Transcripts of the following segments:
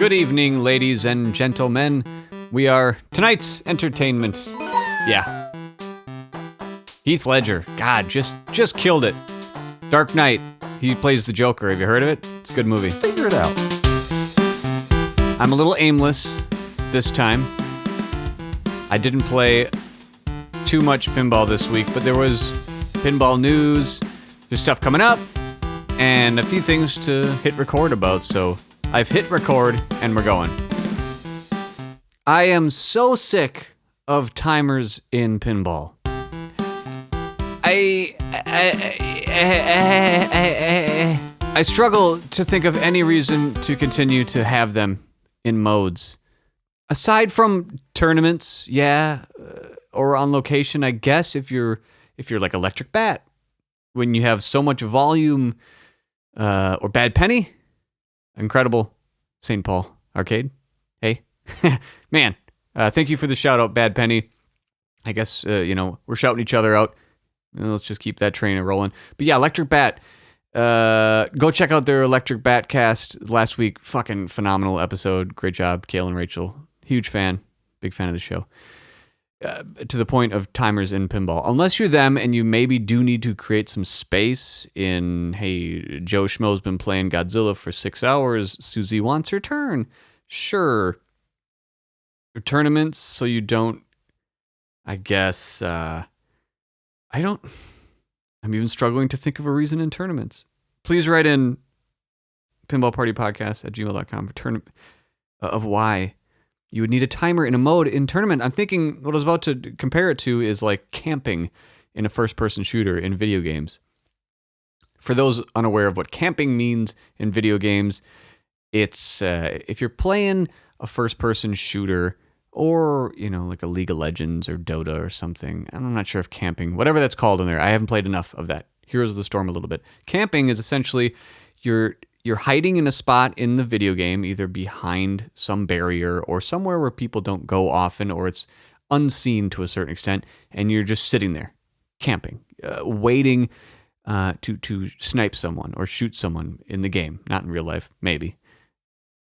Good evening, ladies and gentlemen. We are tonight's entertainment. Yeah. Heath Ledger. God, just killed it. Dark Knight. He plays the Joker. Have you heard of it? It's a good movie. Figure it out. I'm a little aimless this time. I didn't play too much pinball this week, but there was pinball news, there's stuff coming up, and a few things to hit record about, so I've hit record, and we're going. I am so sick of timers in pinball. I struggle to think of any reason to continue to have them in modes. Aside from tournaments, or on location, I guess if you're like Electric Bat, when you have so much volume, or Bad Penny, incredible St. Paul Arcade. Hey, man, thank you for the shout out, Bad Penny. I guess we're shouting each other out. Let's just keep that train rolling. But yeah, Electric Bat. Go check out their Electric Bat cast last week. Fucking phenomenal episode. Great job, Kale and Rachel. Huge fan. Big fan of the show. To the point of timers in pinball. Unless you're them and you maybe do need to create some space in, hey, Joe Schmo's been playing Godzilla for 6 hours. Susie wants her turn. Sure. Tournaments, so you don't, I guess, I'm even struggling to think of a reason in tournaments. Please write in pinballpartypodcast@gmail.com for tournament of why you would need a timer in a mode in tournament. I'm thinking what I was about to compare it to is like camping in a first-person shooter in video games. For those unaware of what camping means in video games, it's if you're playing a first-person shooter or, like a League of Legends or Dota or something. I'm not sure if camping, whatever that's called in there. I haven't played enough of that. Heroes of the Storm a little bit. Camping is essentially you're hiding in a spot in the video game, either behind some barrier or somewhere where people don't go often, or it's unseen to a certain extent, and you're just sitting there, camping, waiting to snipe someone or shoot someone in the game. Not in real life, maybe.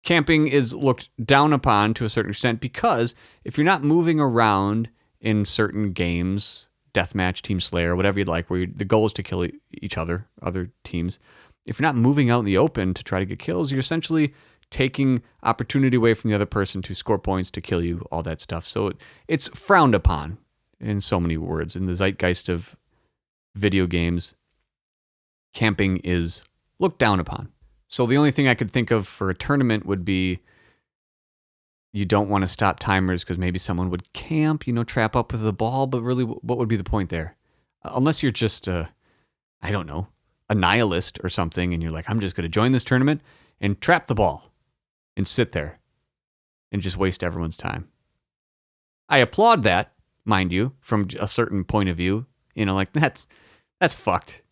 Camping is looked down upon to a certain extent because if you're not moving around in certain games, deathmatch, Team Slayer, whatever you'd like, where the goal is to kill each other teams, if you're not moving out in the open to try to get kills, you're essentially taking opportunity away from the other person to score points, to kill you, all that stuff. So it's frowned upon in so many words. In the zeitgeist of video games, camping is looked down upon. So the only thing I could think of for a tournament would be you don't want to stop timers because maybe someone would camp, trap up with the ball, but really what would be the point there? Unless you're just, a nihilist or something, and you're like, I'm just going to join this tournament and trap the ball and sit there and just waste everyone's time. I applaud that, mind you, from a certain point of view. That's fucked.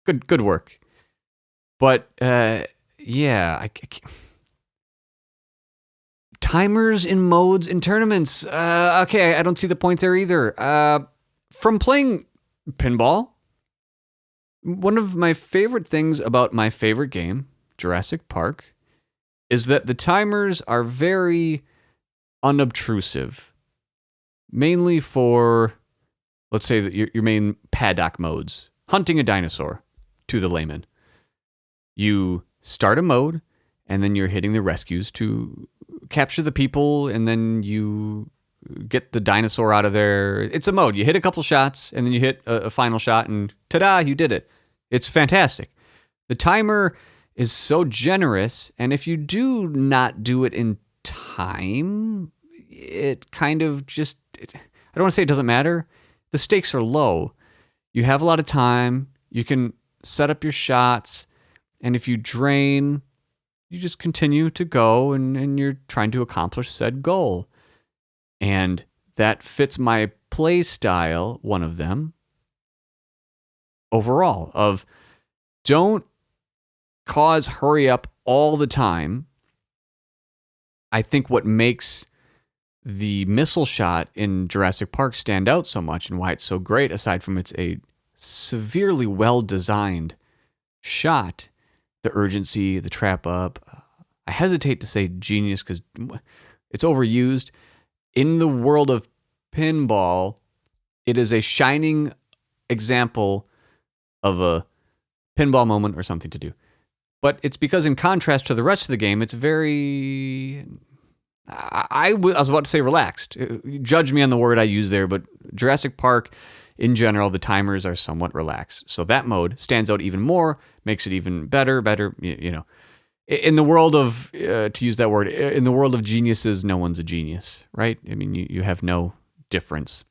Good work. But, I can't. Timers in modes in tournaments. Okay, I don't see the point there either. From playing pinball, one of my favorite things about my favorite game, Jurassic Park, is that the timers are very unobtrusive. Mainly for, let's say, that your main paddock modes. Hunting a dinosaur, to the layman. You start a mode, and then you're hitting the rescues to capture the people, and then you get the dinosaur out of there. It's a mode. You hit a couple shots, and then you hit a final shot, and ta-da, you did it. It's fantastic. The timer is so generous, and if you do not do it in time, it kind of just... I don't want to say it doesn't matter. The stakes are low. You have a lot of time. You can set up your shots. And if you drain, you just continue to go and you're trying to accomplish said goal. And that fits my play style, one of them, overall, of don't cause hurry up all the time. I think what makes the missile shot in Jurassic Park stand out so much and why it's so great, aside from it's a severely well-designed shot, the urgency, the trap up. I hesitate to say genius because it's overused. In the world of pinball, it is a shining example of a pinball moment or something to do. But it's because in contrast to the rest of the game, it's very... I was about to say relaxed. Judge me on the word I use there, but Jurassic Park, in general, the timers are somewhat relaxed. So that mode stands out even more, makes it even better, you know. In the world of, to use that word, in the world of geniuses, no one's a genius, right? I mean, you have no difference.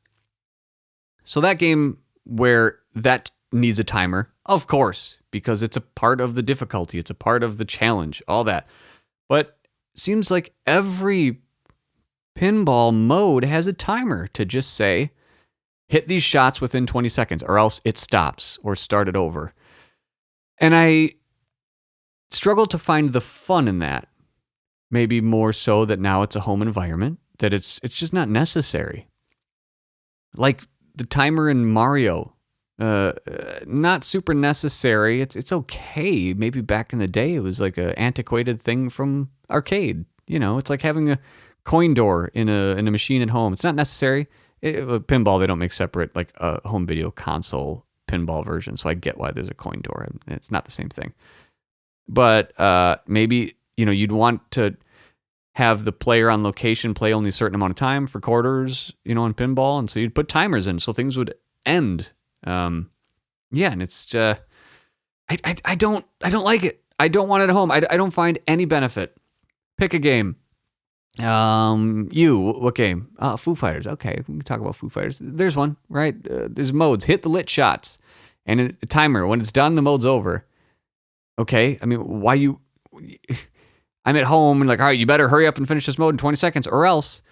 So that game where that needs a timer, of course, because it's a part of the difficulty, it's a part of the challenge, all that. But seems like every pinball mode has a timer to just say, hit these shots within 20 seconds or else it stops or start it over. And I struggle to find the fun in that. Maybe more so that now it's a home environment, that it's just not necessary. Like the timer in Mario, not super necessary. It's okay. Maybe back in the day it was like an antiquated thing from arcade. You know, it's like having a coin door in a machine at home. It's not necessary. Pinball, they don't make separate like a home video console pinball version, so I get why there's a coin door. It's not the same thing. But maybe, you know, you'd want to have the player on location play only a certain amount of time for quarters, you know, in pinball, and so you'd put timers in so things would end. And it's I don't like it. I don't want it at home. I don't find any benefit. Pick a game. What game? Foo Fighters. Okay, we can talk about Foo Fighters. There's one, right? There's modes. Hit the lit shots and a timer. When it's done, the mode's over. Okay, I mean, why you... I'm at home and like, all right, you better hurry up and finish this mode in 20 seconds or else.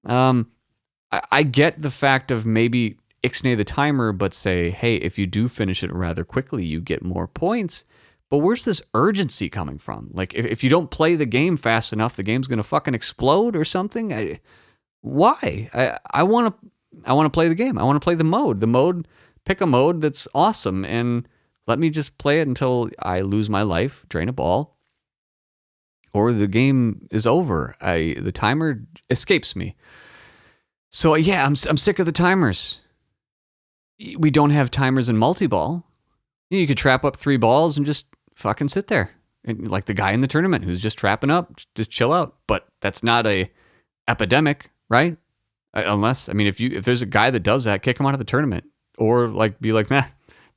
I get the fact of maybe ixnay the timer, but say, hey, if you do finish it rather quickly, you get more points. But where's this urgency coming from? Like, if you don't play the game fast enough, the game's gonna fucking explode or something. Why? I want to play the game. I want to play the mode. Pick a mode that's awesome and let me just play it until I lose my life, drain a ball, or the game is over. The timer escapes me. So yeah, I'm sick of the timers. We don't have timers in multi-ball. You could trap up 3 balls and just fucking sit there. And like the guy in the tournament who's just trapping up, just chill out. But that's not a epidemic, right? Unless, I mean, if there's a guy that does that, kick him out of the tournament. Or like be like, nah,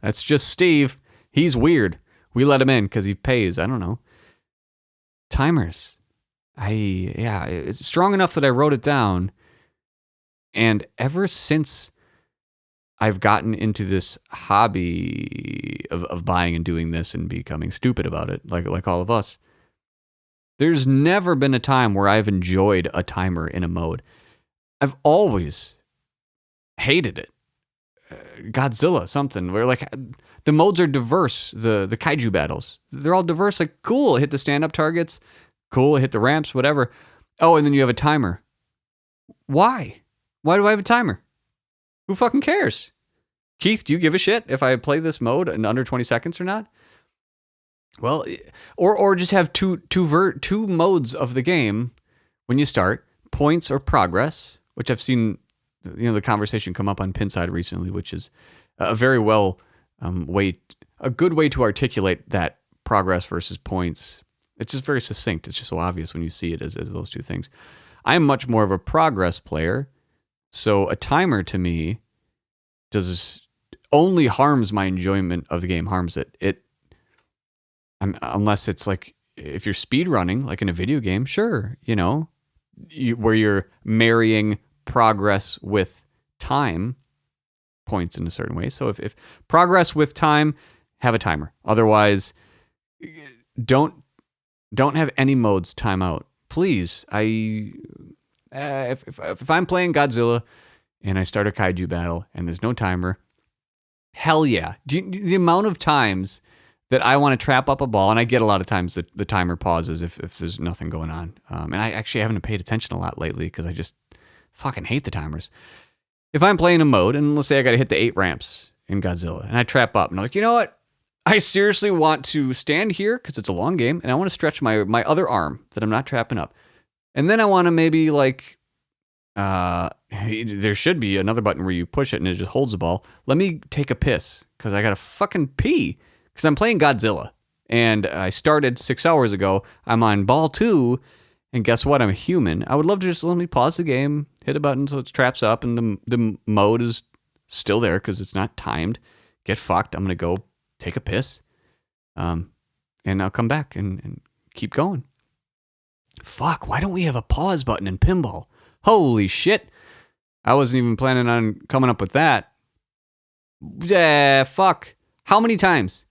that's just Steve. He's weird. We let him in because he pays. I don't know. Timers. It's strong enough that I wrote it down. And ever since I've gotten into this hobby of buying and doing this and becoming stupid about it, like all of us, there's never been a time where I've enjoyed a timer in a mode. I've always hated it. Godzilla, something where like the modes are diverse. The kaiju battles, they're all diverse. Like, cool, hit the stand-up targets. Cool, hit the ramps, whatever. Oh, and then you have a timer. Why? Why do I have a timer? Who fucking cares? Keith, do you give a shit if I play this mode in under 20 seconds or not? Well, or just have two modes of the game when you start, points or progress, which I've seen, you know, the conversation come up on Pinside recently, which is a very well a good way to articulate that progress versus points. It's just very succinct. It's just so obvious when you see it as those two things. I'm much more of a progress player, so a timer to me only harms my enjoyment of the game, harms it. Unless it's like, if you're speed running, like in a video game, sure, you know, where you're marrying progress with time, points in a certain way. So if progress with time, have a timer. Otherwise, don't have any modes time out. Please, if I'm playing Godzilla and I start a kaiju battle and there's no timer, hell yeah. The amount of times that I want to trap up a ball, and I get a lot of times that the timer pauses if there's nothing going on. And I actually haven't paid attention a lot lately because I just fucking hate the timers. If I'm playing a mode, and let's say I got to hit the 8 ramps in Godzilla, and I trap up, and I'm like, you know what? I seriously want to stand here because it's a long game, and I want to stretch my other arm that I'm not trapping up. And then I want to maybe like, there should be another button where you push it and it just holds the ball. Let me take a piss because I got to fucking pee because I'm playing Godzilla. And I started 6 hours ago. I'm on ball 2, and guess what? I'm a human. I would love to just let me pause the game, hit a button so it traps up, and the mode is still there because it's not timed. Get fucked. I'm going to go take a piss, and I'll come back and keep going. Fuck, why don't we have a pause button in pinball? Holy shit. I wasn't even planning on coming up with that. Fuck. How many times?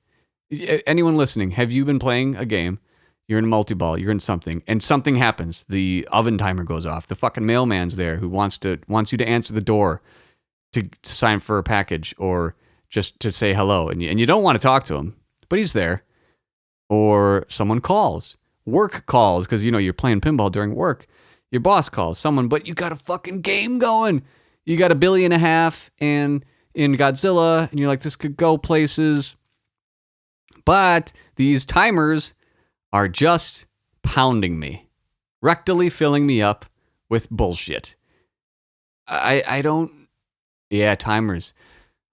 Anyone listening, have you been playing a game? You're in multi-ball, you're in something, and something happens. The oven timer goes off. The fucking mailman's there who wants you to answer the door to sign for a package or just to say hello. And you don't want to talk to him, but he's there. Or someone calls. Work calls, because you're playing pinball during work. Your boss calls someone, but you got a fucking game going. You got $1.5 billion and in Godzilla, and you're like, this could go places. But these timers are just pounding me, rectally filling me up with bullshit. I don't... Yeah, timers.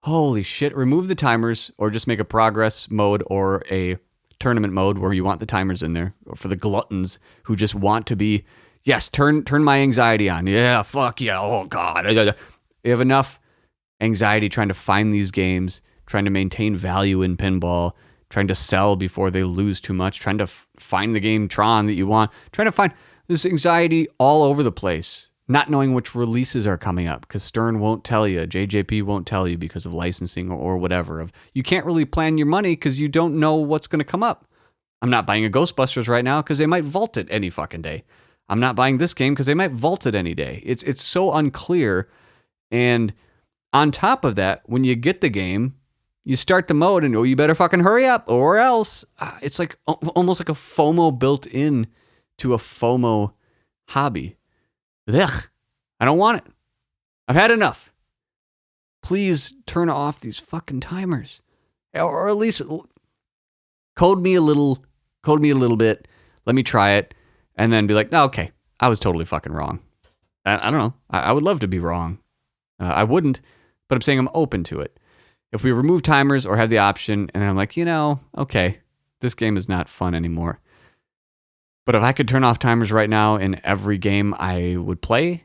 Holy shit, remove the timers or just make a progress mode or a tournament mode where you want the timers in there. Or for the gluttons who just want to be, yes, turn my anxiety on. Yeah, fuck yeah, oh God. You have enough anxiety trying to find these games, trying to maintain value in pinball, trying to sell before they lose too much, trying to find the game Tron that you want, trying to find this anxiety all over the place, not knowing which releases are coming up because Stern won't tell you, JJP won't tell you because of licensing or whatever. You can't really plan your money because you don't know what's going to come up. I'm not buying a Ghostbusters right now because they might vault it any fucking day. I'm not buying this game because they might vault it any day. It's so unclear. And on top of that, when you get the game, you start the mode and, you better fucking hurry up or else. It's like almost like a FOMO built in to a FOMO hobby. Ugh, I don't want it. I've had enough. Please turn off these fucking timers. Or at least code me a little bit. Let me try it. And then be like, oh, okay, I was totally fucking wrong. I don't know. I would love to be wrong. I wouldn't, but I'm saying I'm open to it. If we remove timers or have the option, and I'm like, okay, this game is not fun anymore. But if I could turn off timers right now in every game I would play,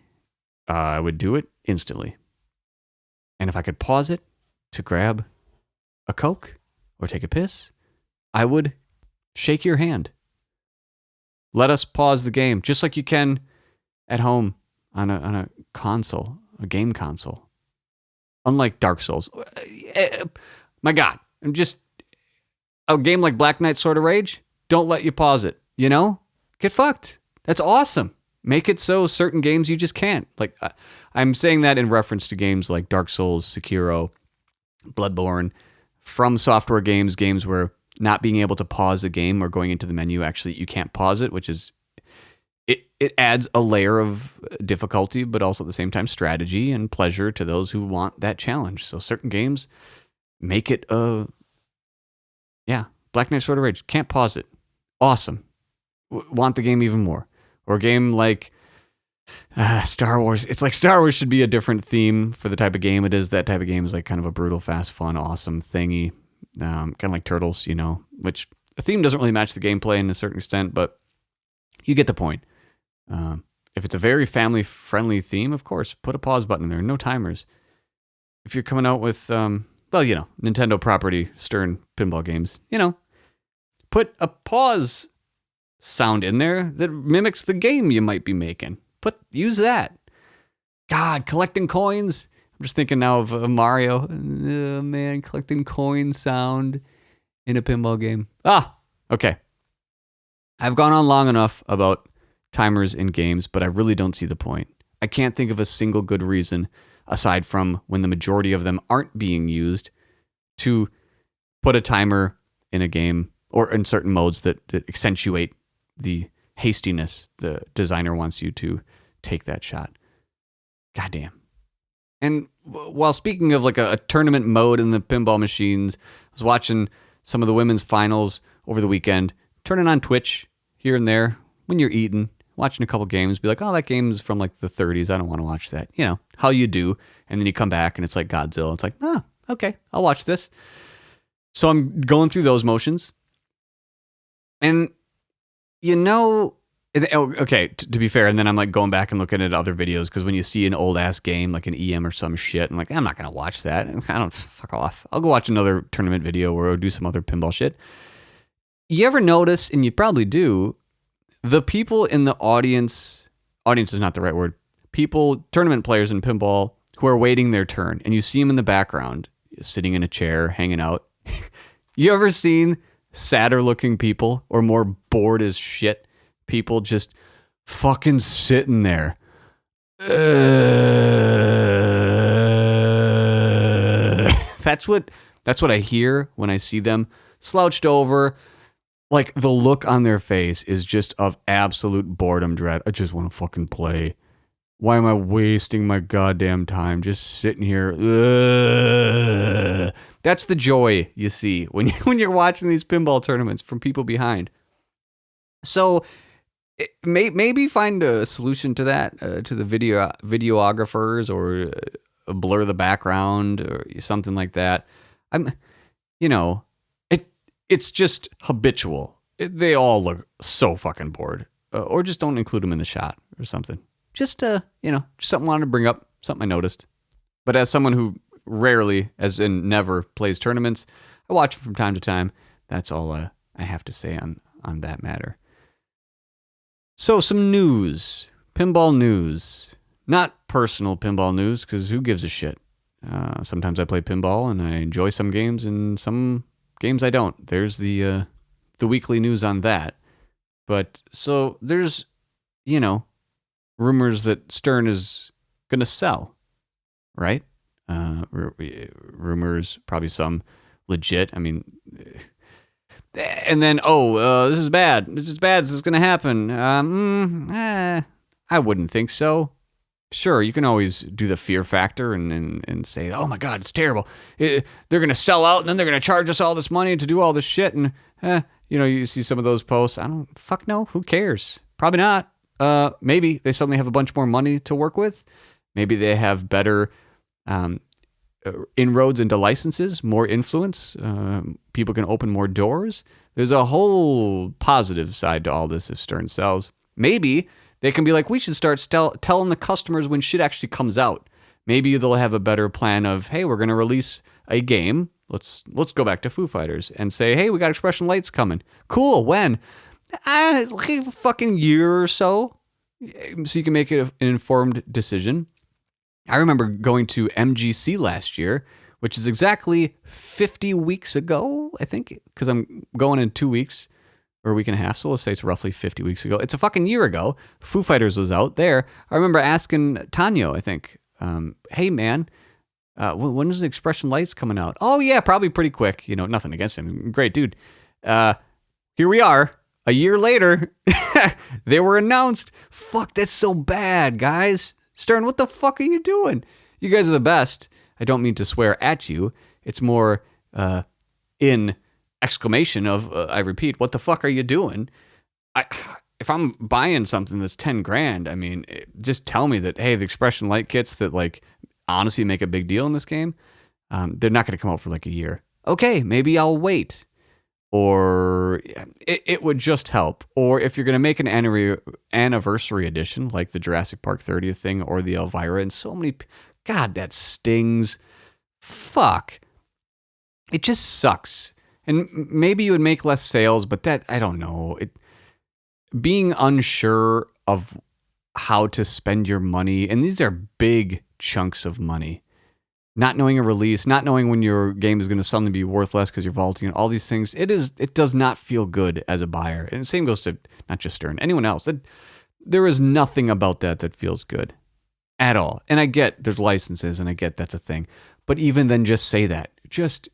I would do it instantly. And if I could pause it to grab a Coke or take a piss, I would shake your hand. Let us pause the game, just like you can at home on a console, a game console. Unlike Dark Souls. My God, I'm just... A game like Black Knight Sword of Rage, don't let you pause it, Get fucked. That's awesome. Make it so certain games you just can't. Like, I'm saying that in reference to games like Dark Souls, Sekiro, Bloodborne, From Software games where not being able to pause a game or going into the menu, actually, you can't pause it, which is... It adds a layer of difficulty, but also at the same time strategy and pleasure to those who want that challenge. So certain games make it Black Knight Sword of Rage. Can't pause it. Awesome. Want the game even more. Or a game like Star Wars. It's like Star Wars should be a different theme for the type of game it is. That type of game is like kind of a brutal, fast, fun, awesome thingy. Kind of like Turtles, which the theme doesn't really match the gameplay in a certain extent, but you get the point. If it's a very family-friendly theme, of course, put a pause button in there. No timers. If you're coming out with, Nintendo property, Stern pinball games, put a pause sound in there that mimics the game you might be making. Use that. God, collecting coins. I'm just thinking now of Mario. Man, collecting coin sound in a pinball game. Okay. I've gone on long enough about timers in games, but I really don't see the point. I can't think of a single good reason, aside from when the majority of them aren't being used, to put a timer in a game or in certain modes that accentuate the hastiness the designer wants you to take that shot. Goddamn. And while speaking of like a tournament mode in the pinball machines, I was watching some of the women's finals over the weekend, turn it on Twitch here and there when you're eating, watching a couple games, be like, oh, that game's from like the 30s. I don't want to watch that. You know, how you do. And then you come back and it's like Godzilla. It's like, oh, okay, I'll watch this. So I'm going through those motions. And, okay, to be fair, and then I'm like going back and looking at other videos, because when you see an old ass game like an EM or some shit, I'm like, I'm not going to watch that. Fuck off. I'll go watch another tournament video or do some other pinball shit. You ever notice, and you probably do, the people in the audience is not the right word, tournament players in pinball who are waiting their turn, and you see them in the background, sitting in a chair, hanging out. You ever seen sadder looking people or more bored as shit people just fucking sitting there? That's what I hear when I see them slouched over. Like, the look on their face is just of absolute boredom dread. I just want to fucking play. Why am I wasting my goddamn time just sitting here? That's the joy you see when you're watching these pinball tournaments from people behind. So maybe find a solution to that, to the videographers, or blur the background or something like that. It's just habitual. They all look so fucking bored, or just don't include them in the shot or something. Just just something I wanted to bring up, something I noticed. But as someone who rarely, as in never, plays tournaments, I watch them from time to time. That's all I have to say on that matter. So some news, pinball news, not personal pinball news, because who gives a shit? Sometimes I play pinball and I enjoy some games, and some games I don't. There's the weekly news on that. But so there's, rumors that Stern is going to sell, right? Rumors, probably some legit. I mean, and then, this is bad. This is bad. This is going to happen. I wouldn't think so. Sure, you can always do the fear factor and say, oh my God, it's terrible. They're going to sell out, and then they're going to charge us all this money to do all this shit. And, you see some of those posts. Fuck no, who cares? Probably not. Maybe they suddenly have a bunch more money to work with. Maybe they have better inroads into licenses, more influence. People can open more doors. There's a whole positive side to all this if Stern sells. Maybe they can be like, we should start telling the customers when shit actually comes out. Maybe they'll have a better plan of, hey, we're going to release a game. Let's go back to Foo Fighters and say, hey, we got Expression Lights coming. Cool, when? Like a fucking year or so you can make an informed decision. I remember going to MGC last year, which is exactly 50 weeks ago, I think, because I'm going in 2 weeks or a week and a half, so let's say it's roughly 50 weeks ago. It's a fucking year ago. Foo Fighters was out there. I remember asking Tanyo, I think, hey man, when is the Expression Lights coming out? Oh yeah, probably pretty quick. Nothing against him. Great dude. Here we are. A year later, they were announced. Fuck, that's so bad, guys. Stern, what the fuck are you doing? You guys are the best. I don't mean to swear at you. It's more in exclamation of, I repeat, what the fuck are you doing? If I'm buying something that's 10 grand, I mean, just tell me that, hey, the Expression Light kits that like honestly make a big deal in this game, they're not going to come out for like a year. Okay, maybe I'll wait. Or it would just help. Or if you're going to make an anniversary edition, like the Jurassic Park 30th thing or the Elvira, and so many... God, that stings. Fuck. It just sucks. And maybe you would make less sales, but that, I don't know. Being unsure of how to spend your money, and these are big chunks of money. Not knowing a release, not knowing when your game is going to suddenly be worth less because you're vaulting, and all these things, it does not feel good as a buyer. And the same goes to not just Stern, anyone else. There is nothing about that feels good at all. And I get there's licenses, and I get that's a thing. But even then, just say that. Just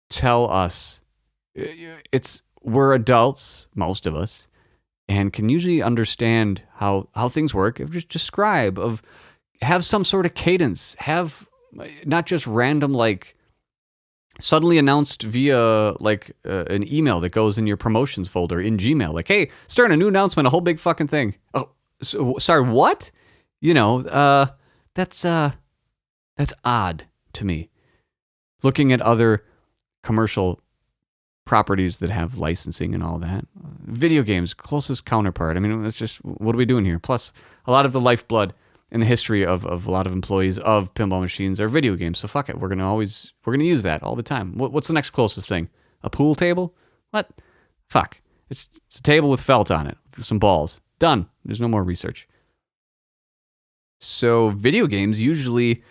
tell us. We're adults, most of us, and can usually understand how things work. Just describe, have some sort of cadence, have not just random like suddenly announced via like an email that goes in your promotions folder in Gmail. Like, hey, Stern, a new announcement, a whole big fucking thing. Oh, sorry, what? You know, that's odd to me. Looking at other commercial properties that have licensing and all that. Video games, closest counterpart. I mean, it's just, what are we doing here? Plus, a lot of the lifeblood in the history of a lot of employees of pinball machines are video games. So fuck it. We're going to use that all the time. What's the next closest thing? A pool table? What? Fuck. It's a table with felt on it, with some balls. Done. There's no more research. So video games usually,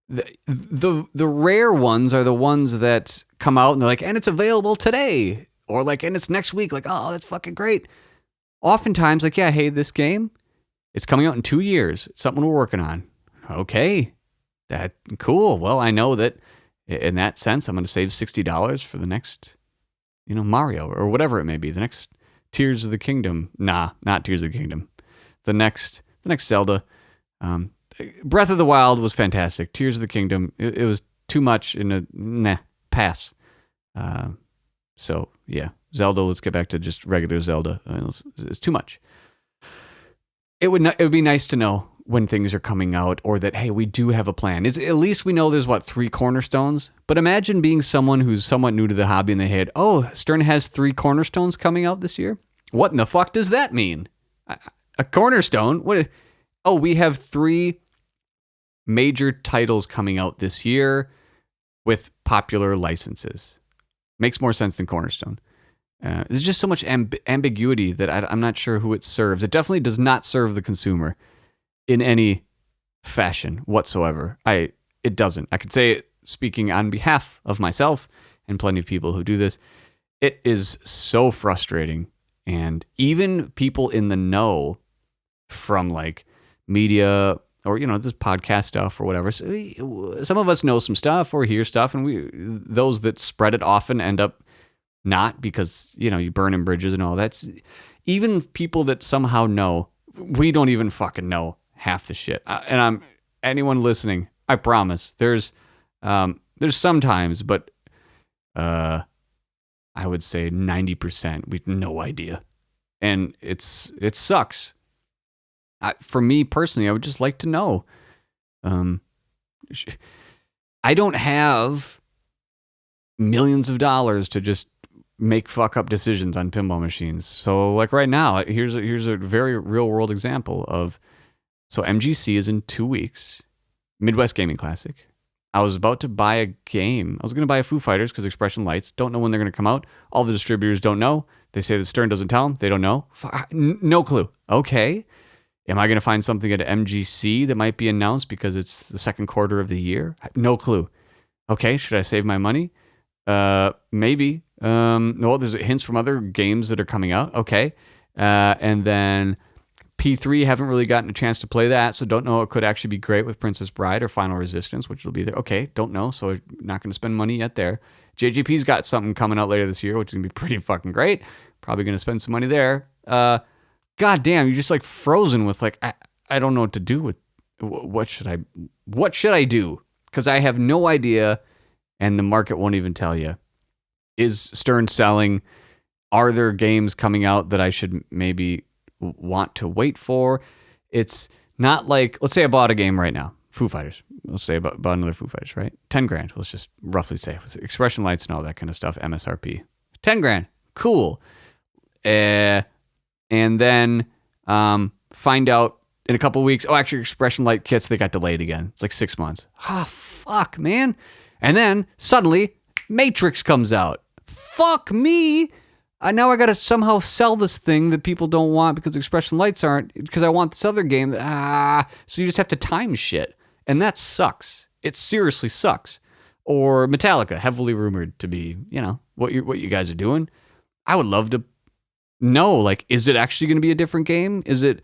the rare ones are the ones that come out and they're like, and it's available today, or like, and it's next week. Like, oh, that's fucking great. Oftentimes, like, yeah, hey, this game, it's coming out in 2 years. It's something we're working on. Okay, that cool. Well, I know that in that sense, I'm going to save $60 for the next, Mario or whatever it may be. The next Tears of the Kingdom. Nah, not Tears of the Kingdom. The next Zelda. Breath of the Wild was fantastic. Tears of the Kingdom, it was too much pass. So yeah, Zelda. Let's get back to just regular Zelda. It's too much. It would be nice to know when things are coming out, or that, hey, we do have a plan. At least we know there's 3 cornerstones. But imagine being someone who's somewhat new to the hobby and they had, oh, Stern has 3 cornerstones coming out this year. What in the fuck does that mean? A cornerstone? What? Oh, we have 3 major titles coming out this year with popular licenses. Makes more sense than cornerstone. There's just so much ambiguity that I'm not sure who it serves. It definitely does not serve the consumer in any fashion whatsoever. It doesn't. I could say it speaking on behalf of myself and plenty of people who do this. It is so frustrating. And even people in the know from like media or, this podcast stuff or whatever. So some of us know some stuff or hear stuff, and those that spread it often end up not, because, you burning bridges and all that. Even people that somehow know, we don't even fucking know half the shit. And anyone listening, I promise, there's sometimes, but I would say 90%, we have no idea. And it sucks. For me personally, I would just like to know. I don't have millions of dollars to just make fuck up decisions on pinball machines. So like right now, here's a very real world example of, so MGC is in 2 weeks, Midwest Gaming Classic. I was about to buy a game. I was going to buy a Foo Fighters because Expression Lights. Don't know when they're going to come out. All the distributors don't know. They say that Stern doesn't tell them. They don't know. No clue. Okay. Am I going to find something at MGC that might be announced because it's the second quarter of the year? No clue. Okay. Should I save my money? Maybe. Well, there's hints from other games that are coming out. Okay. And then P3, haven't really gotten a chance to play that, so don't know. It could actually be great with Princess Bride or Final Resistance, which will be there. Okay, don't know, so not going to spend money yet there. JGP's got something coming out later this year, which is going to be pretty fucking great. Probably going to spend some money there. God damn, you're just like frozen with like, I don't know what to do with, what should I do? Because I have no idea, and the market won't even tell you. Is Stern selling? Are there games coming out that I should maybe want to wait for? It's not like, let's say I bought a game right now, Foo Fighters. Let's say about another Foo Fighters, right? 10 grand. Let's just roughly say with Expression Lights and all that kind of stuff. MSRP 10 grand. Cool. And then find out in a couple of weeks, oh, actually Expression Light kits, they got delayed again. It's like 6 months. Ah, fuck, man. And then suddenly Matrix comes out. Fuck me. Now I got to somehow sell this thing that people don't want because Expression Lights aren't, because I want this other game. So you just have to time shit. And that sucks. It seriously sucks. Or Metallica, heavily rumored to be, what you guys are doing. I would love to know, like, is it actually going to be a different game? Is it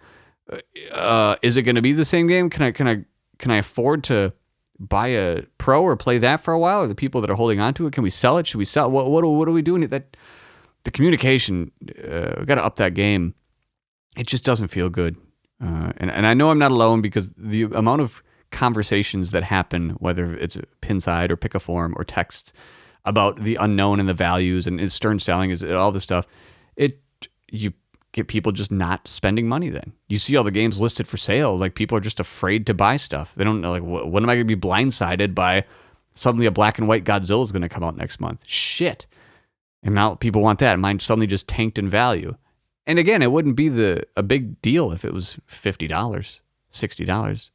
going to be the same game? Can I afford to buy a Pro or play that for a while? Or the people that are holding on to it, can we sell it? Should we sell? What are we doing? The communication, we got to up that game. It just doesn't feel good. And I know I'm not alone, because the amount of conversations that happen, whether it's a Pinside or Pick a Form or text about the unknown and the values and is Stern selling, is all this stuff, you get people just not spending money then. You see all the games listed for sale, like people are just afraid to buy stuff. They don't know, like, when am I going to be blindsided by suddenly a black and white Godzilla is going to come out next month? Shit. And now people want that. Mine suddenly just tanked in value. And again, it wouldn't be a big deal if it was $50, $60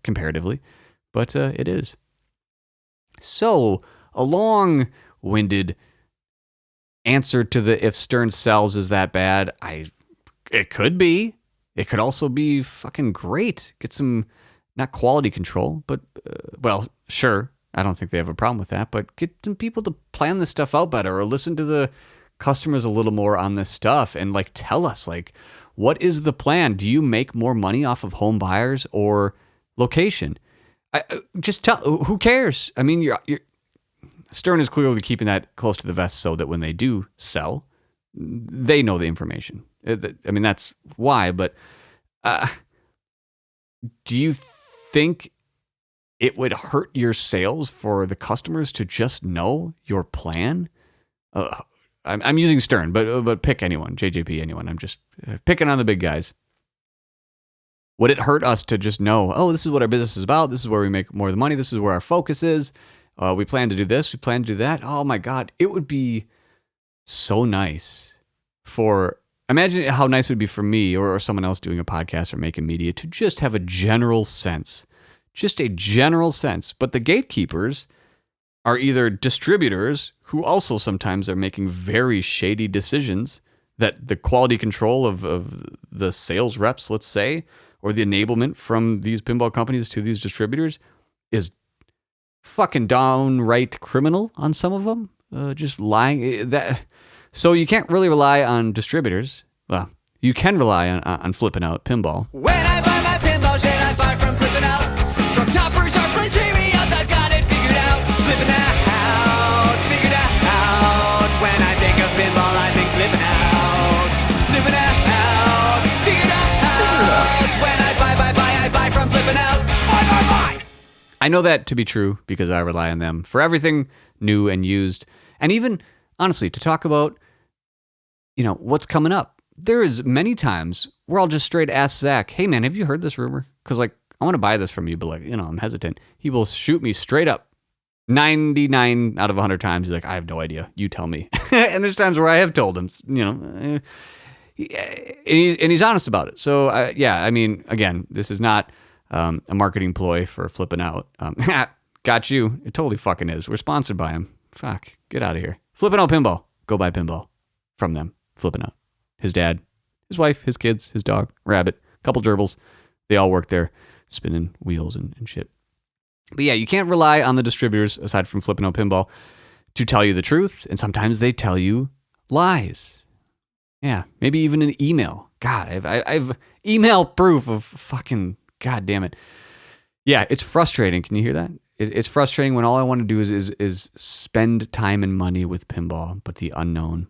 comparatively, but it is. So a long-winded answer to the if Stern sells is that bad. It could be. It could also be fucking great. Get some, not quality control, but, well, sure. I don't think they have a problem with that, but get some people to plan this stuff out better or listen to the customers a little more on this stuff and like tell us, like, what is the plan? Do you make more money off of home buyers or location? Just tell, who cares? I mean, you're Stern is clearly keeping that close to the vest so that when they do sell, they know the information. I mean, that's why, but do you think it would hurt your sales for the customers to just know your plan? I'm using Stern, but pick anyone, JJP, anyone. I'm just picking on the big guys. Would it hurt us to just know, oh, this is what our business is about. This is where we make more of the money. This is where our focus is. We plan to do this. We plan to do that. Oh my God. It would be so nice imagine how nice it would be for me or someone else doing a podcast or making media to just have a general sense. Just a general sense. But the gatekeepers are either distributors who also sometimes are making very shady decisions that the quality control of the sales reps, let's say, or the enablement from these pinball companies to these distributors is fucking downright criminal on some of them. Just lying. So you can't really rely on distributors. Well, you can rely on flipping out pinball. When I buy my pinball shit, I buy from flipping out. From toppers, sharp blades, outs, I've got it figured out. Flipping out, figured out. When I think of pinball, I think flipping out. Flipping out, figured out. When I buy from flipping out. Buy. I know that to be true because I rely on them for everything new and used. And even, honestly, to talk about, what's coming up. There is many times where I'll just straight ask Zach, hey man, have you heard this rumor? Because I want to buy this from you, but I'm hesitant. He will shoot me straight up. 99 out of 100 times, he's like, I have no idea. You tell me. And there's times where I have told him, and he's honest about it. So again, this is not a marketing ploy for flipping out. Got you. It totally fucking is. We're sponsored by him. Fuck, get out of here. Flipping out pinball. Go buy pinball from them. Flipping out. His dad, his wife, his kids, his dog, rabbit, couple gerbils. They all work there spinning wheels and shit. But yeah, you can't rely on the distributors, aside from flipping out pinball, to tell you the truth. And sometimes they tell you lies. Yeah, maybe even an email. God, I've email proof of fucking, God damn it. Yeah, it's frustrating. Can you hear that? It's frustrating when all I want to do is spend time and money with pinball, but the unknown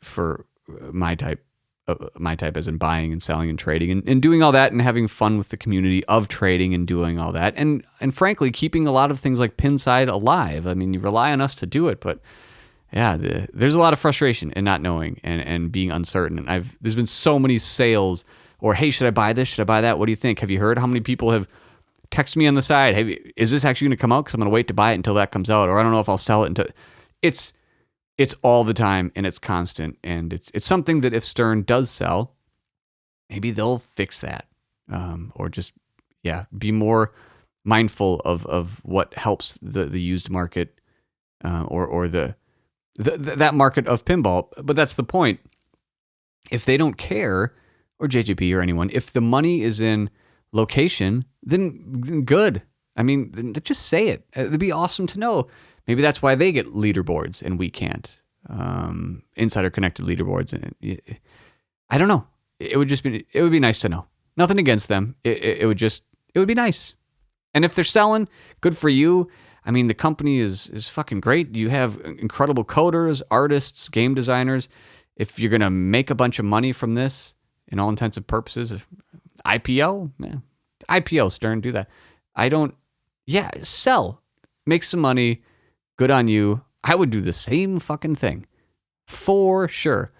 for my type as in buying and selling and trading and doing all that and having fun with the community of trading and doing all that. And frankly, keeping a lot of things like Pinside alive. I mean, you rely on us to do it, but yeah, there's a lot of frustration in not knowing and being uncertain. And there's been so many sales or, hey, should I buy this? Should I buy that? What do you think? Have you heard? How many people have texted me on the side? Hey, is this actually going to come out? Because I'm going to wait to buy it until that comes out. Or I don't know if I'll sell it until it's all the time and it's constant. And it's something that if Stern does sell, maybe they'll fix that. Or just, be more mindful of what helps the used market or that market of pinball. But that's the point. If they don't care, or JGP or anyone, if the money is in location, then good. I mean, then just say it. It'd be awesome to know. Maybe that's why they get leaderboards and we can't. Insider connected leaderboards. I don't know. It would be nice to know. Nothing against them. It would be nice. And if they're selling, good for you. I mean, the company is fucking great. You have incredible coders, artists, game designers. If you're going to make a bunch of money from this, in all intents and purposes, IPO, IPO, Stern, do that. Sell. Make some money. Good on you. I would do the same fucking thing. For sure.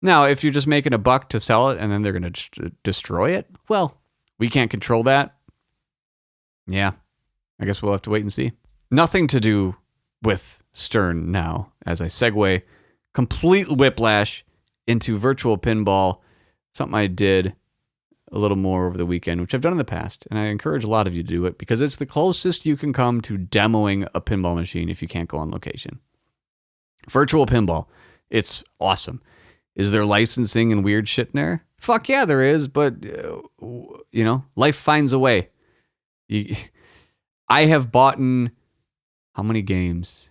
Now, if you're just making a buck to sell it and then they're going to destroy it, well, we can't control that. Yeah, I guess we'll have to wait and see. Nothing to do with Stern now, as I segue complete whiplash into virtual pinball, something I did a little more over the weekend, which I've done in the past, and I encourage a lot of you to do it because it's the closest you can come to demoing a pinball machine if you can't go on location. Virtual pinball, it's awesome. Is there licensing and weird shit in there? Fuck yeah, there is, but, life finds a way. I have bought how many games?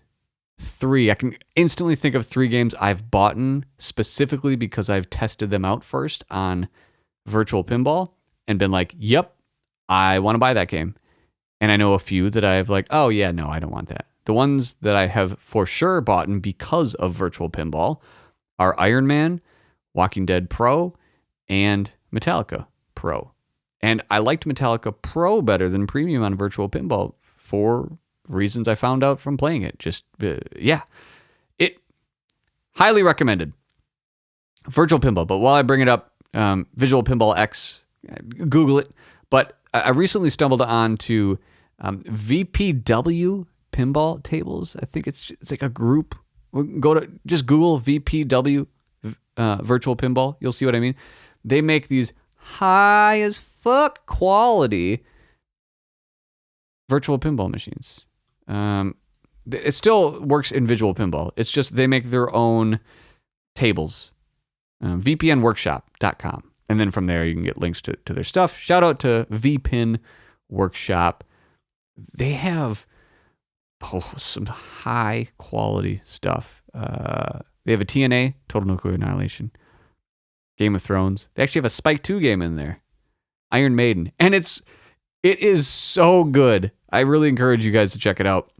3. I can instantly think of 3 games I've bought specifically because I've tested them out first on virtual pinball and been like, yep, I want to buy that game. And I know a few that I've like, oh yeah, no, I don't want that. The ones that I have for sure bought because of virtual pinball are Iron Man, Walking Dead Pro, and Metallica Pro. And I liked Metallica Pro better than Premium on virtual pinball for reasons I found out from playing it. Just, it highly recommended. Virtual pinball. But while I bring it up, Visual Pinball X, Google it. But I recently stumbled onto VPW pinball tables. I think it's like a group. Just Google VPW virtual pinball. You'll see what I mean. They make these high as fuck quality virtual pinball machines. It still works in visual pinball. It's just they make their own tables. VPNworkshop.com. And then from there, you can get links to their stuff. Shout out to VPN Workshop. They have some high quality stuff. They have a TNA, Total Nuclear Annihilation, Game of Thrones. They actually have a Spike 2 game in there, Iron Maiden. And it is so good. I really encourage you guys to check it out.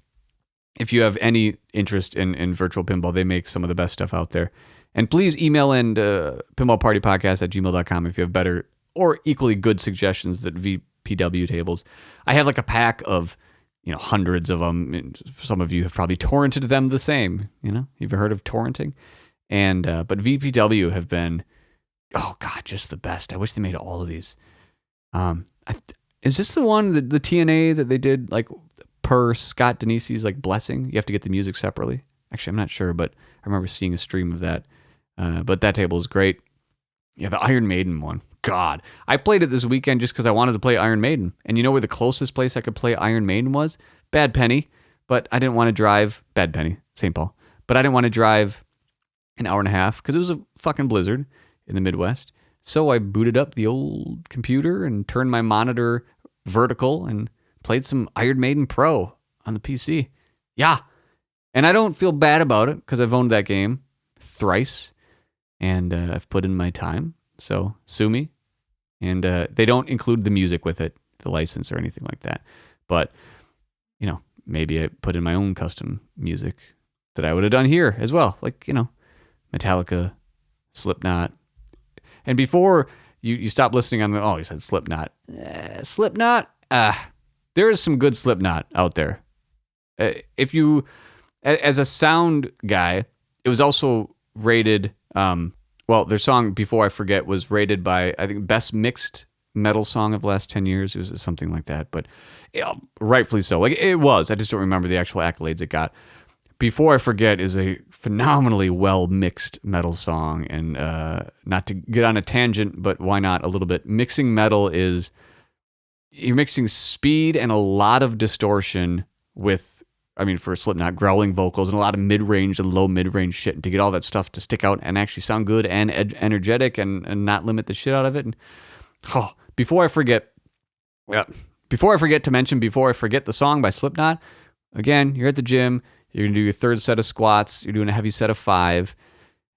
If you have any interest in virtual pinball, they make some of the best stuff out there. And please email in to pinballpartypodcast@gmail.com if you have better or equally good suggestions than VPW tables. I have like a pack of, hundreds of them. And some of you have probably torrented them the same. You've heard of torrenting? And but VPW have been, oh God, just the best. I wish they made all of these. Is this the one, the TNA that they did like per Scott Denise's like blessing? You have to get the music separately. Actually, I'm not sure, but I remember seeing a stream of that. But that table is great. Yeah, the Iron Maiden one. God. I played it this weekend just because I wanted to play Iron Maiden. And you know where the closest place I could play Iron Maiden was? Bad Penny. But I didn't want to drive... Bad Penny, St. Paul. But I didn't want to drive an hour and a half because it was a fucking blizzard in the Midwest. So I booted up the old computer and turned my monitor vertical and played some Iron Maiden Pro on the PC. Yeah. And I don't feel bad about it because I've owned that game thrice. And I've put in my time, so sue me. And they don't include the music with it, the license or anything like that. But, maybe I put in my own custom music that I would have done here as well. Like, Metallica, Slipknot. And before you stop listening on you said Slipknot. Slipknot? There is some good Slipknot out there. If you, as a sound guy, it was also rated... their song Before I Forget was rated by, I think, best mixed metal song of the last 10 years. It was something like that, but rightfully so. Like it was. I just don't remember the actual accolades it got. Before I Forget is a phenomenally well mixed metal song, and not to get on a tangent, but why not a little bit? Mixing metal is you're mixing speed and a lot of distortion with, for Slipknot, growling vocals and a lot of mid-range and low mid-range shit, and to get all that stuff to stick out and actually sound good and energetic and not limit the shit out of it. And before I forget to mention Before I Forget, the song by Slipknot. Again, you're at the gym, you're gonna do your third set of squats, you're doing a heavy set of 5,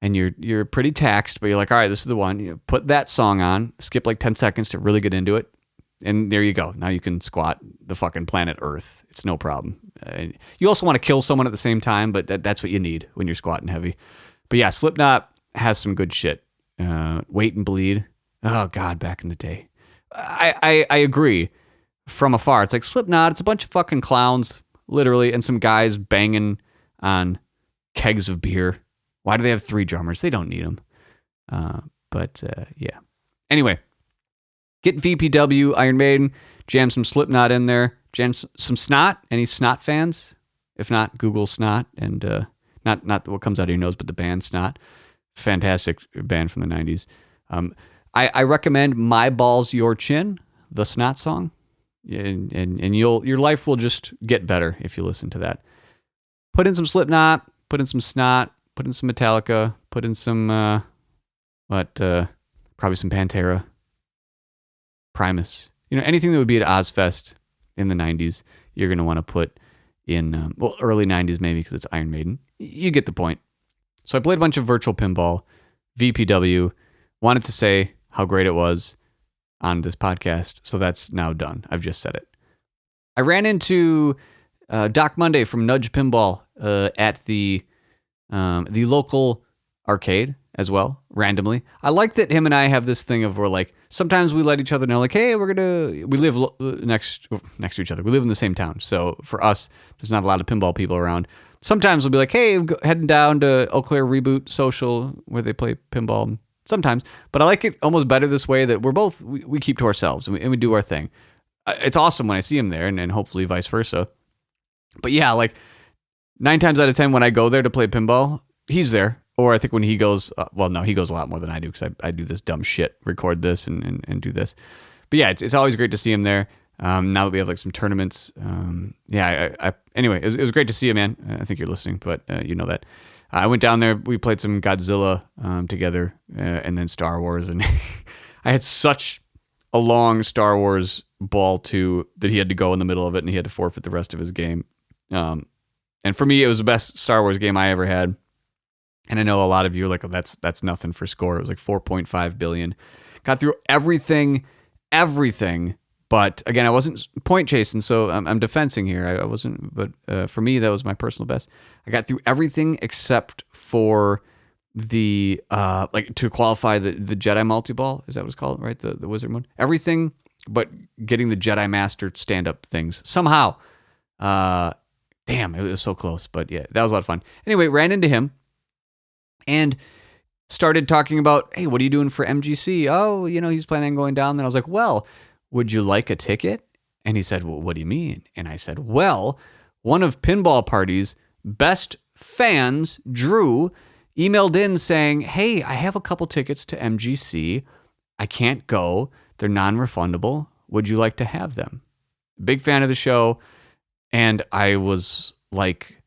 and you're pretty taxed, but you're like, all right, this is the one. You put that song on, skip like 10 seconds to really get into it. And there you go. Now you can squat the fucking planet Earth. It's no problem. You also want to kill someone at the same time, but that's what you need when you're squatting heavy. But yeah, Slipknot has some good shit. Wait and Bleed. Oh, God, back in the day. I agree. From afar, it's like Slipknot. It's a bunch of fucking clowns, literally, and some guys banging on kegs of beer. Why do they have 3 drummers? They don't need them. But yeah. Anyway, get VPW, Iron Maiden, jam some Slipknot in there, jam some Snot. Any Snot fans? If not, Google Snot, and not what comes out of your nose, but the band Snot. Fantastic band from the 90s. I recommend My Balls, Your Chin, the Snot song. And your life will just get better if you listen to that. Put in some Slipknot, put in some Snot, put in some Metallica, put in some probably some Pantera, Primus. Anything that would be at Ozfest in the 90s, you're going to want to put in early 90s maybe because it's Iron Maiden. You get the point. So I played a bunch of virtual pinball, VPW, wanted to say how great it was on this podcast, so that's now done. I've just said it. I ran into Doc Monday from Nudge Pinball at the local arcade as well, randomly. I like that him and I have this thing of where, like, sometimes we let each other know, like, hey, we live next to each other. We live in the same town, so for us, there's not a lot of pinball people around. Sometimes we'll be like, hey, heading down to Eau Claire Reboot Social where they play pinball. Sometimes, but I like it almost better this way that we keep to ourselves and we do our thing. It's awesome when I see him there, and hopefully vice versa. But yeah, like 9 times out of 10 when I go there to play pinball, he's there. Or I think when he goes, he goes a lot more than I do because I do this dumb shit, record this and do this. But yeah, it's always great to see him there. Now that we have like some tournaments, anyway, it was great to see you, man. I think you're listening, but you know that. I went down there, we played some Godzilla together, and then Star Wars, and I had such a long Star Wars ball too that he had to go in the middle of it, and he had to forfeit the rest of his game. And for me, it was the best Star Wars game I ever had. And I know a lot of you are like, oh, that's nothing for score. It was like 4.5 billion. Got through everything. But again, I wasn't point chasing, so I'm defensing here. I wasn't, but for me, that was my personal best. I got through everything except for the to qualify the Jedi multi-ball. Is that what it's called, right? The wizard mode. Everything but getting the Jedi Master stand-up things somehow. Damn, it was so close. But yeah, that was a lot of fun. Anyway, ran into him and started talking about, hey, what are you doing for MGC? Oh, he's planning on going down. Then I was like, well, would you like a ticket? And he said, well, what do you mean? And I said, well, one of Pinball Party's best fans, Drew, emailed in saying, hey, I have a couple tickets to MGC. I can't go. They're non-refundable. Would you like to have them? Big fan of the show. And I was like,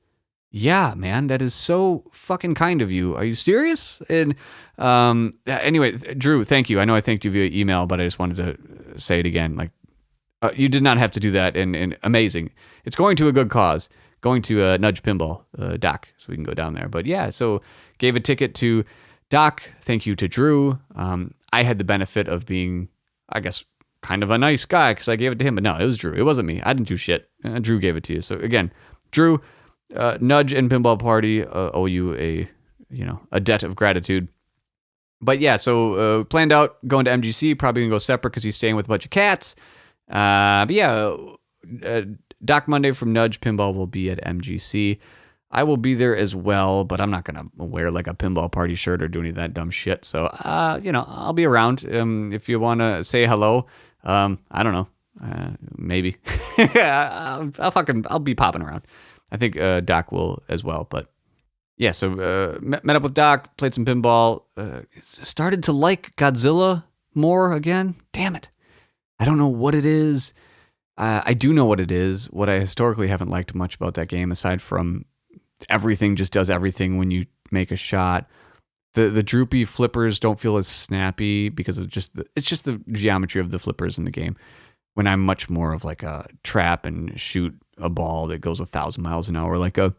yeah, man, that is so fucking kind of you. Are you serious? And anyway, Drew, thank you. I know I thanked you via email, but I just wanted to say it again. Like, you did not have to do that, and amazing. It's going to a good cause. Going to Nudge Pinball, Doc, so we can go down there. But yeah, so gave a ticket to Doc. Thank you to Drew. I had the benefit of being, I guess, kind of a nice guy because I gave it to him. But no, it was Drew. It wasn't me. I didn't do shit. Drew gave it to you. So again, Drew, Nudge and Pinball Party owe you a debt of gratitude. But yeah, so planned out going to MGC, probably gonna go separate because he's staying with a bunch of cats. But yeah, Doc Monday from Nudge Pinball will be at MGC. I will be there as well, but I'm not gonna wear like a Pinball Party shirt or do any of that dumb shit. So I'll be around. If you want to say hello, I don't know, maybe I'll be popping around. I think Doc will as well, but yeah, so met up with Doc, played some pinball, started to like Godzilla more again. Damn it. I don't know what it is. I do know what it is. What I historically haven't liked much about that game, aside from everything just does everything when you make a shot. The droopy flippers don't feel as snappy because of it's just the geometry of the flippers in the game. When I'm much more of like a trap and shoot a ball that goes 1,000 miles an hour, like a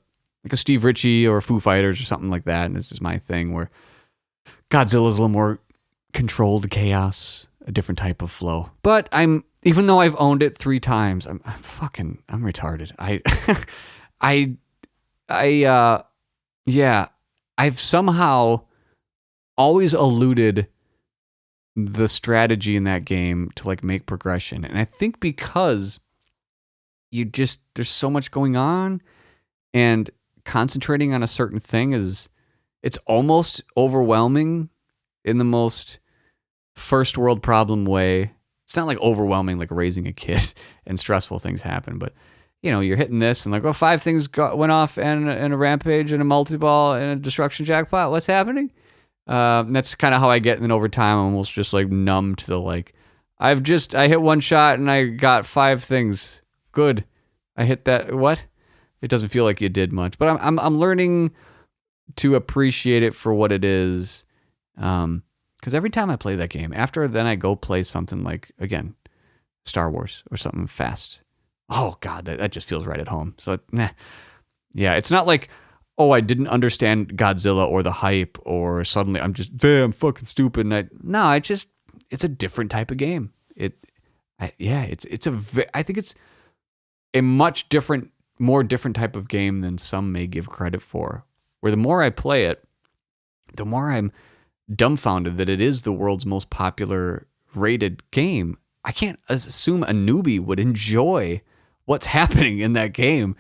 Steve Ritchie or Foo Fighters or something like that. And this is my thing where Godzilla's a little more controlled chaos, a different type of flow. But even though I've owned it 3 times, I'm retarded. I've somehow always eluded the strategy in that game to like make progression. And I think because there's so much going on, and concentrating on a certain thing it's almost overwhelming in the most first world problem way. It's not like overwhelming like raising a kid and stressful things happen, but you're hitting this and like, 5 things went off and a rampage and a multi-ball and a destruction jackpot. What's happening? That's kind of how I get. And then over time, I'm almost just like numb to the like, I hit one shot and I got 5 things. Good. I hit that. What? It doesn't feel like you did much, but I'm learning to appreciate it for what it is. Because every time I play that game, after then I go play something like, again, Star Wars or something fast. Oh God, that just feels right at home. So, yeah, it's not like, oh, I didn't understand Godzilla or the hype, or suddenly I'm just damn fucking stupid. And it's a different type of game. I think it's a much different, more different type of game than some may give credit for. Where the more I play it, the more I'm dumbfounded that it is the world's most popular rated game. I can't assume a newbie would enjoy what's happening in that game.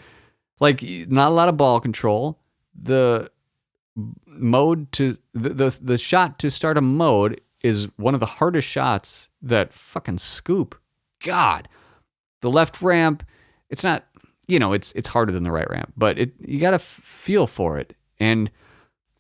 Like, not a lot of ball control. The mode to the shot to start a mode is one of the hardest shots that fucking scoop. God, the left ramp, it's not, it's harder than the right ramp, but you got to feel for it. And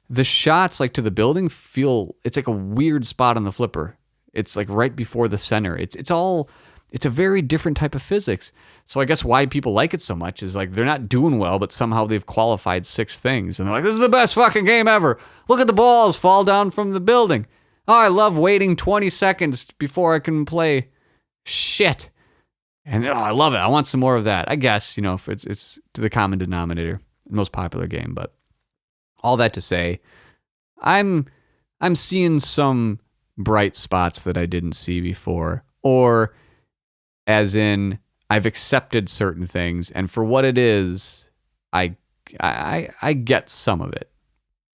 the shots like to the building it's like a weird spot on the flipper. It's like right before the center. It's a very different type of physics. So I guess why people like it so much is like they're not doing well, but somehow they've qualified 6 things. And they're like, this is the best fucking game ever. Look at the balls fall down from the building. Oh, I love waiting 20 seconds before I can play shit. And I love it. I want some more of that. I guess, it's to the common denominator, most popular game. But all that to say, I'm seeing some bright spots that I didn't see before, or as in I've accepted certain things, and for what it is, I get some of it.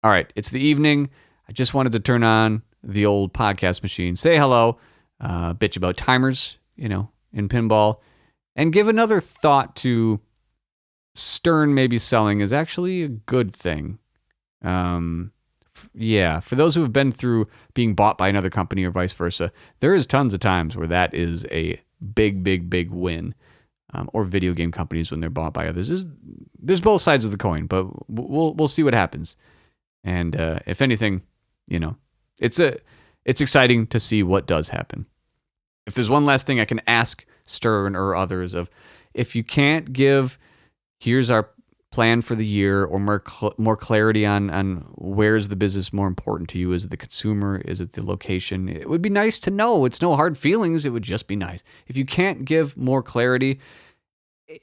All right, it's the evening. I just wanted to turn on the old podcast machine, say hello, bitch about timers, in pinball, and give another thought to Stern maybe selling is actually a good thing. For those who have been through being bought by another company or vice versa, there is tons of times where that is a big win. Or video game companies when they're bought by others. There's both sides of the coin, but we'll see what happens. And if anything, it's exciting to see what does happen. If there's one last thing I can ask Stern or others of, if you can't give, here's our plan for the year, or more clarity on where is the business more important to you? Is it the consumer? Is it the location? It would be nice to know. It's no hard feelings. It would just be nice. If you can't give more clarity,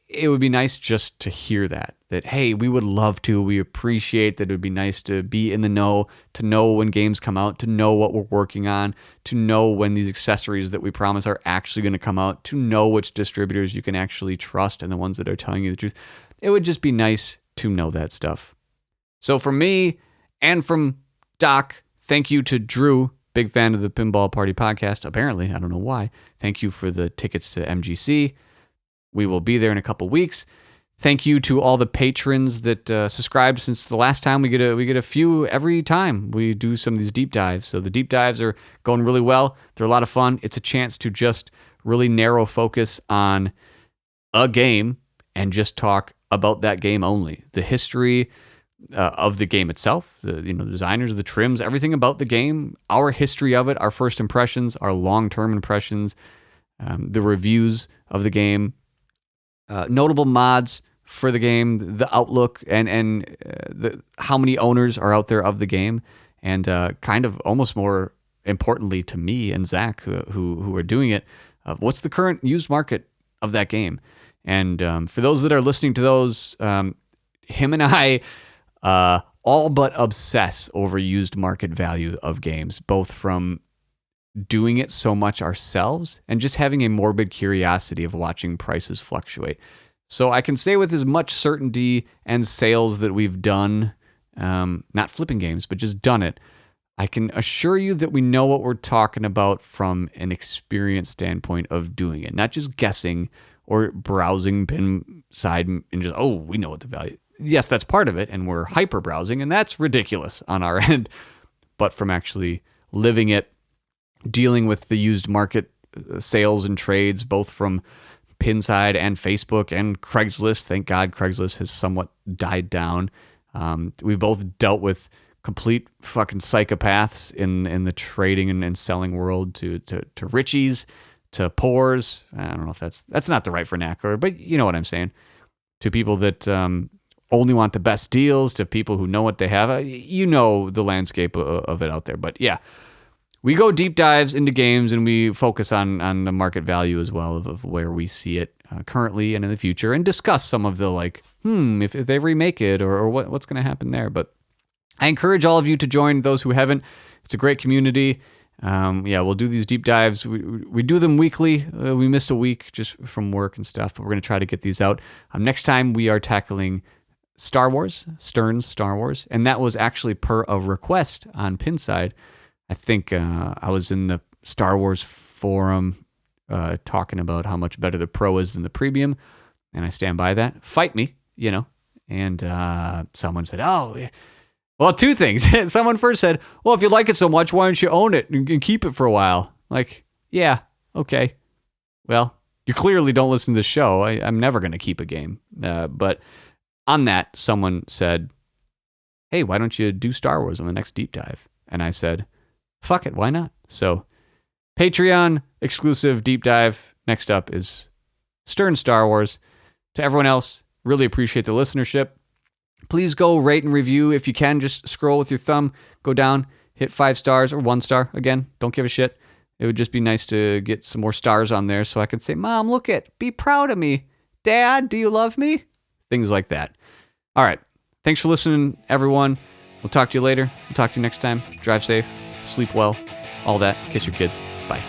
it would be nice just to hear that, hey, we would love to. We appreciate that. It would be nice to be in the know, to know when games come out, to know what we're working on, to know when these accessories that we promise are actually going to come out, to know which distributors you can actually trust and the ones that are telling you the truth. It would just be nice to know that stuff. So from me and from Doc, thank you to Drew, big fan of the Pinball Party podcast, apparently. I don't know why. Thank you for the tickets to MGC. We will be there in a couple weeks. Thank you to all the patrons that subscribed since the last time. We get a few every time we do some of these deep dives. So the deep dives are going really well. They're a lot of fun. It's a chance to just really narrow focus on a game and just talk about that game only. The history of the game itself, the designers, the trims, everything about the game, our history of it, our first impressions, our long-term impressions, the reviews of the game, notable mods for the game, the outlook, and how many owners are out there of the game, and kind of almost more importantly to me and Zach, who are doing it, what's the current used market of that game? And for those that are listening to those, him and I all but obsess over used market value of games, both from doing it so much ourselves and just having a morbid curiosity of watching prices fluctuate. So I can say with as much certainty and sales that we've done, not flipping games, but just done it, I can assure you that we know what we're talking about from an experience standpoint of doing it, not just guessing or browsing pin side and just, we know what the value. yes, that's part of it, and we're hyper browsing, and that's ridiculous on our end. But from actually living it, dealing with the used market sales and trades, both from Pinside and Facebook and Craigslist. Thank God Craigslist has somewhat died down. We've both dealt with complete fucking psychopaths in the trading and selling world, to richies, to poors. I don't know if that's not the right vernacular, but you know what I'm saying. To people that only want the best deals, to people who know what they have. You know the landscape of it out there. But yeah, we go deep dives into games, and we focus on the market value as well of where we see it currently and in the future, and discuss some of the if they remake it or what's going to happen there. But I encourage all of you to join, those who haven't. It's a great community. We'll do these deep dives. We do them weekly. We missed a week just from work and stuff, but we're going to try to get these out. Next time we are tackling Star Wars, Stern's Star Wars, and that was actually per a request on Pinside. I think I was in the Star Wars forum talking about how much better the Pro is than the Premium, and I stand by that. Fight me, And someone said, well, two things. Someone first said, well, if you like it so much, why don't you own it and keep it for a while? Like, yeah, okay. Well, you clearly don't listen to the show. I'm never going to keep a game. But on that, someone said, hey, why don't you do Star Wars on the next deep dive? And I said, fuck it, why not? So Patreon exclusive deep dive. Next up is Stern Star Wars. To everyone else, really appreciate the listenership. Please go rate and review if you can. Just scroll with your thumb, go down, hit 5 stars or 1 star. Again, don't give a shit. It would just be nice to get some more stars on there so I can say, Mom, look it, be proud of me. Dad, do you love me? Things like that. All right. Thanks for listening, everyone. We'll talk to you later. We'll talk to you next time. Drive safe, sleep well, all that. Kiss your kids. Bye.